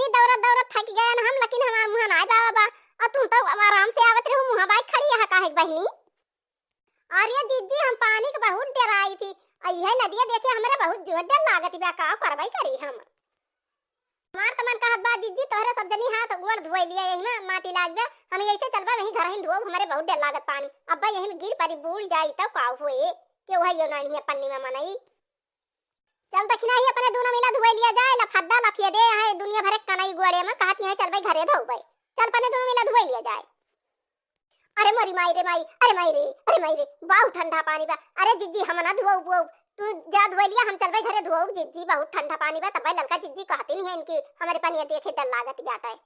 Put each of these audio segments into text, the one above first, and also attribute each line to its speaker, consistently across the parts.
Speaker 1: ही दौड़त दौड़त थक गए न हम, लेकिन हमार मुंह ना बाबा और तू तो आराम से आवत रहो, मुंह बाइक खड़ी है काहे बहनी। और ये दीदी हम पानी के बहुत डराई थी, और यह नदिया देखे हमरा बहुत जोर डर लागत बा, का करबई करी हम। हमार तमन कहत बा दीदी तोहरे सब जनी हाथ गोड़ धोई लिया, यही में माटी लाग गया, हम ऐसे चलबा वहीं घर ही धोब, हमारे बहुत डर लागत पानी। अब्बा यही में गिर पड़ी बूढ़ जाई तो का होए के वही यो नहीं है पन्नी में मनई। चल दखना ही अपने दोनों मिला धोई लिया जाए, लफद्दा लफिए दे है दुनिया भरे कनई गोड़े में कहत नहीं चल भाई घरे धोबई, चल अपने दोनों मिला धोई लिया जाए। अरे मोरी माई रे माई, अरे माई रे, अरे माई रे, बहुत ठंडा पानी बा। अरे जीजी हम ना धोऊ वो, तू जा धोई लिया, हम चल भाई घरे धोऊ। जीजी बहुत ठंडा पानी बा, तब भाई लड़का जीजी कहती नहीं है इनकी हमारे पानी देखे डर लागत बाटा है।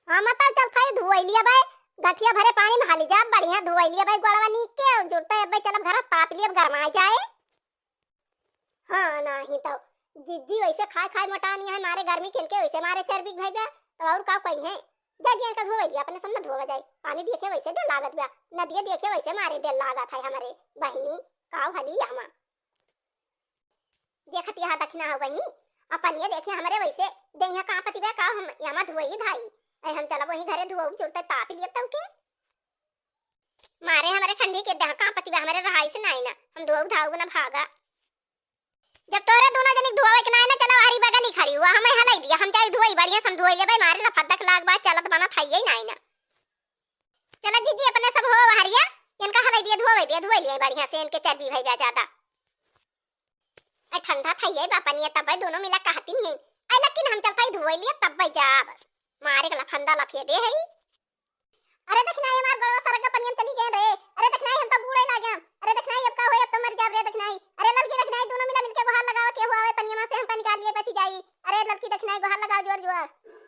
Speaker 1: हां मत चल खाए धोई लिया भाई, गठिया भरे पानी में हाली जा बढ़िया धोई लिया भाई, गोड़वा नीक के और जुड़ता है भाई, चल घर ताप लिया गरमा जाए। हां नहीं तो जीजी वैसे खाए खाए मोटा नहीं है, मारे गर्मी खेल के वैसे मारे चर्बी भाई बा, तो और का कहीं है जदिया का धोवे दिया अपने सामने धोवा जाए। पानी देखे वैसे डर लागत बा, नदिया देखे वैसे मारे डर लागत है हमारे बहिनी काव हली यामा देखत यहां दखना हो बहिनी अपन ये देखे हमारे वैसे देहिया का पति बा का हम यामा धोई धाई ऐ हम चला वही घरे धोऊ चुरता ताप लिया तब के मारे हमारे ठंडी के देह का पति बा हमारे रहाई से नहीं ना हम धोऊ धाऊ ना भागा। जब तोरे दोनों जने धोवे के ना चला वारी बगली खड़ी हुआ हमें हलाई दिया, हम जाई धोई बढ़िया सम धोई ले भाई, मारे लफदक लाग बात चलत बना थाई नहीं ना। चला जीजी अपने सब हो हरिया इनका हलाई दिया धोई लिया बढ़िया से, इनके चर्बी भाई बा ज्यादा ऐ ठंडा थाई है बापा ने तब भाई दोनों मिला कहती नहीं ऐ, लेकिन हम चलता ही धोई लिया तब भाई जा बस मारे का लफंदा लफिए दे है। अरे देखना है हमार गड़वा सरग पनियन चली गए रे, अरे देखना है हम तो बूढ़े लागे, अरे देखना है अब का होए अब तो मर जाब रे, देखना है अरे लड़की देखना है दोनों मिला मिलके गुहार लगाओ के हुआ है पनिया से हम निकाल लिए बची जाई, अरे लड़की देखना है गुहार लगाओ जोर जोर।